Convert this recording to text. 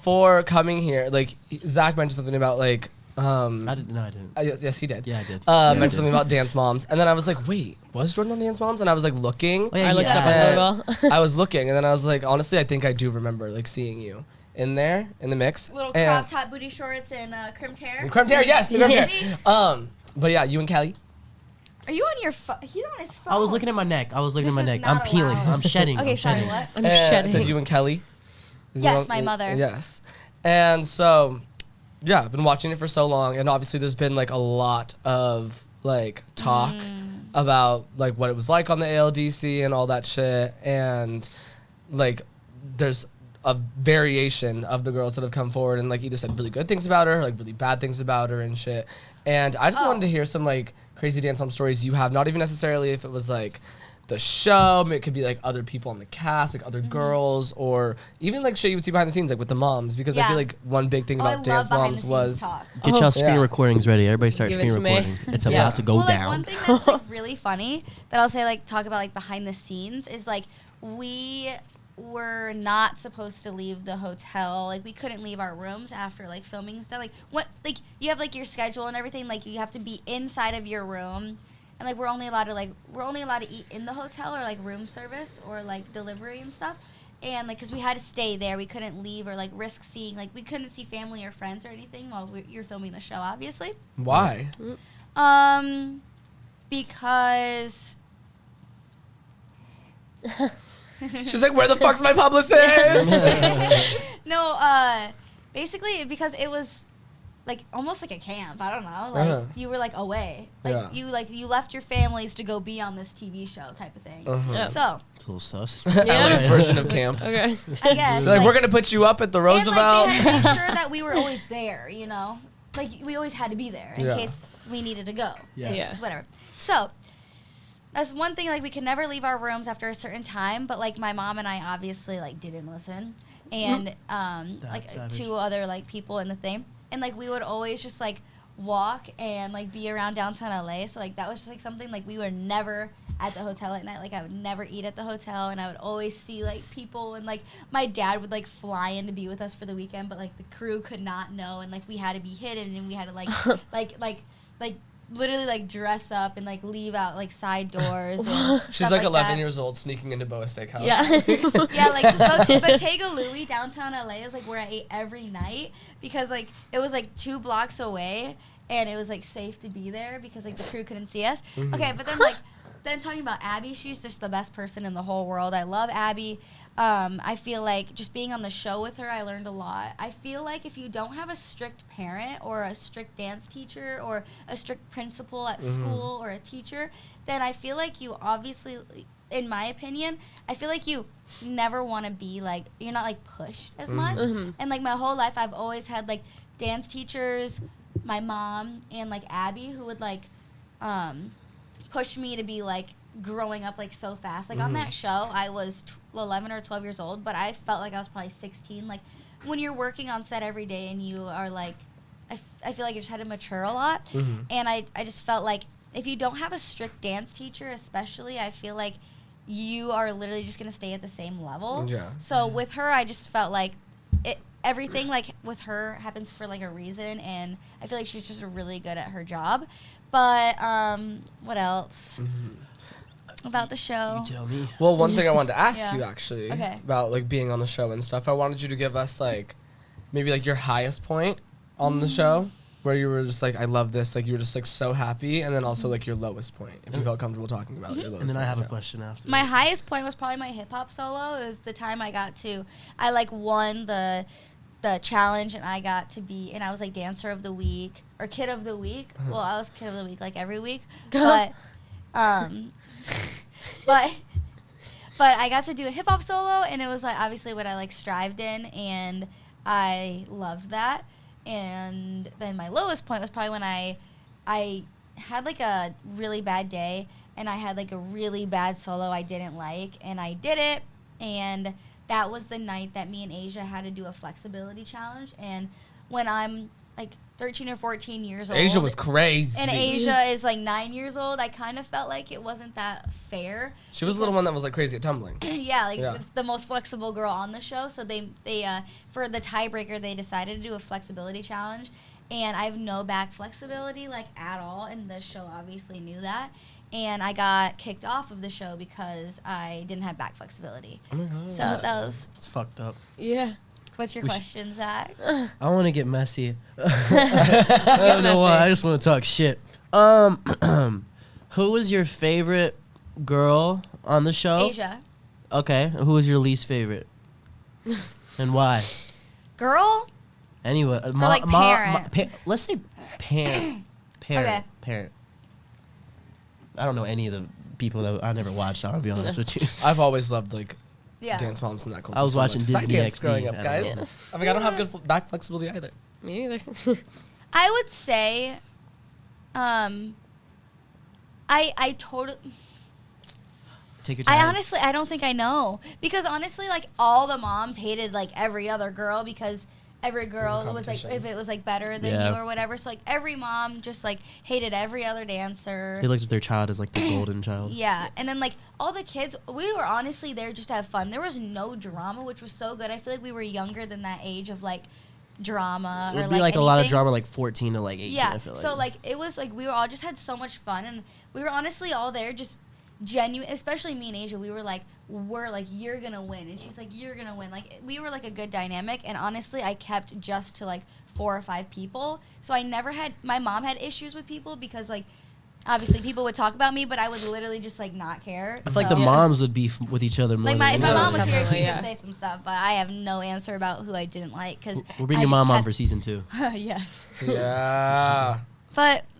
For coming here, like Zach mentioned something about like I didn't. yes, he did. Yeah, I did. Mentioned something about Dance Moms, and then I was like, wait, was Jordyn on Dance Moms? And I was like looking. Oh, yeah, I looked up as well. I was looking, and then I was like, honestly, I think I do remember like seeing you in there in the mix. Little crop top booty shorts and crimped hair. Crimped hair, yes, the crimped hair. But yeah, you and Kelly. Are you on your phone? He's on his phone. I was looking at my neck. This is I'm not peeling. allowed. I'm shedding. Okay, I'm sorry, shedding. what? I'm I shedding. said you and Kelly. Yes, my mother. Yes. And so, yeah, I've been watching it for so long, and obviously there's been like a lot of like talk about like what it was like on the ALDC and all that shit, and like there's a variation of the girls that have come forward and like either said really good things about her, like really bad things about her and shit. And I just wanted to hear some like crazy dance mom stories you have, not even necessarily if it was like the show, it could be like other people on the cast, like other girls, or even like shit you would see behind the scenes, like with the moms, because I feel like one big thing about Dance Moms was Get y'all screen Yeah. recordings ready. Everybody start Give it screen to me. recording. It's Yeah. about to go Well, like, down. one thing that's like really funny that I'll say, like, talk about like behind the scenes is like we were not supposed to leave the hotel. Like, we couldn't leave our rooms after like filming stuff. Like, what? Like, you have like your schedule and everything. Like, you have to be inside of your room. And like we're only allowed to eat in the hotel or like room service or like delivery and stuff. And like because we had to stay there, we couldn't leave or like risk seeing, like we couldn't see family or friends or anything while you're filming the show, obviously. why? Because She's like, where the fuck's my publicist? no, basically because it was like almost like a camp. I don't know. Like you were like away. Like you left your families to go be on this TV show type of thing. Yeah. So It's a little sus. LA's version of camp. Okay. I guess Like, we're gonna put you up at the Roosevelt. And, like, they had to make sure that we were always there, you know? Like, we always had to be there in case we needed to go. Yeah. Whatever. So, that's one thing, like, we could never leave our rooms after a certain time, but, like, my mom and I obviously, like, didn't listen. And, like, savage. 2 other, like, people in the thing. And, like, we would always just, like, walk and, like, be around downtown LA. So, like, that was just, like, something, like, we were never at the hotel at night. Like, I would never eat at the hotel, and I would always see, like, people. And, like, my dad would, like, fly in to be with us for the weekend, but, like, the crew could not know. And, like, we had to be hidden, and we had to, like, literally, like, dress up and, like, leave out, like, side doors. And She's stuff like 11 that. years old, sneaking into Boa Steakhouse. Yeah. Yeah, like, go to Bottega Louie, downtown LA, is, like, where I ate every night because, like, it was, like, 2 blocks away, and it was, like, safe to be there because, like, the crew couldn't see us. Okay, but then, like, then talking about Abby, she's just the best person in the whole world. I love Abby. I feel like just being on the show with her, I learned a lot. I feel like if you don't have a strict parent or a strict dance teacher or a strict principal at school or a teacher, then I feel like you obviously, in my opinion, I feel like you never want to be, like, you're not, like, pushed as much. And, like, my whole life, I've always had, like, dance teachers, my mom, and, like, Abby, who would, like, push me to be, like, growing up, like, so fast. Like, on that show, I was 11 or 12 years old, but I felt like I was probably 16. Like, when you're working on set every day and you are, like, I feel like you just had to mature a lot. And I just felt like if you don't have a strict dance teacher, especially, I feel like you are literally just going to stay at the same level. Yeah. So with her, I just felt like everything, like, with her happens for, like, a reason, and I feel like she's just really good at her job. But what else about the show? You tell me. Well, one thing I wanted to ask Yeah. you actually Okay. about like being on the show and stuff. I wanted you to give us like maybe like your highest point on the show where you were just like, I love this. Like you were just like so happy, and then also like your lowest point if you felt comfortable talking about your lowest. And then I point have on a the show. question after. My highest point was probably my hip hop solo. It was the time I like won the challenge, and I got to be, and I was like dancer of the week or kid of the week. Well, I was kid of the week like every week, but but I got to do a hip hop solo, and it was like obviously what I like strived in, and I loved that. And then my lowest point was probably when I had like a really bad day, and I had like a really bad solo I didn't like, and I did it, and that was the night that me and Asia had to do a flexibility challenge. And when I'm like 13 or 14 years old. Asia was crazy. And Asia is like 9 years old. I kind of felt like it wasn't that fair. She was the little one that was like crazy at tumbling. Yeah, the most flexible girl on the show. So they for the tiebreaker, they decided to do a flexibility challenge. And I have no back flexibility, like, at all. And the show obviously knew that. And I got kicked off of the show because I didn't have back flexibility. Oh my God. So that was... It's fucked up. Yeah. What's your question, Zach? I want to get messy. I don't know why. I just want to talk shit. Who was your favorite girl on the show? Asia. Okay. Who was your least favorite? And why? Girl? Anyway, like parent? Let's say parent. Okay. Parent. I don't know any of the people that I never watched. I'll be honest with you. I've always loved like Yeah. dance moms and that culture. I was so watching much. 'Cause I Disney danced XD growing up, at a guys. little- I mean, I don't have good back flexibility either. Me neither. I would say, I totally... Take your time. I don't think I know. Because honestly, like, all the moms hated, like, every other girl because every girl was, like, competition. if it was, like, better than Yeah. you or whatever. So, like, every mom just, like, hated every other dancer. They looked at their child as like the golden child. Yeah. And then, like, all the kids, we were honestly there just to have fun. There was no drama, which was so good. I feel like we were younger than that age of, like, drama It or, would be like a lot of anything. drama, like 14 to like 18. Yeah. I feel like. So, like, it was, like, we were all just had so much fun. And we were honestly all there just genuine, especially me and Asia, we were like, you're gonna win, and she's like, you're gonna win. Like, we were like a good dynamic, and honestly, I kept just to like 4 or 5 people. So I never had, my mom had issues with people because, like, obviously people would talk about me, but I would literally just like not care. I feel like the moms would beef with each other more. Like, if my mom was here, Definitely, she yeah. could say some stuff, but I have no answer about who I didn't like because We'll bring your mom on for season 2. yes. Yeah. But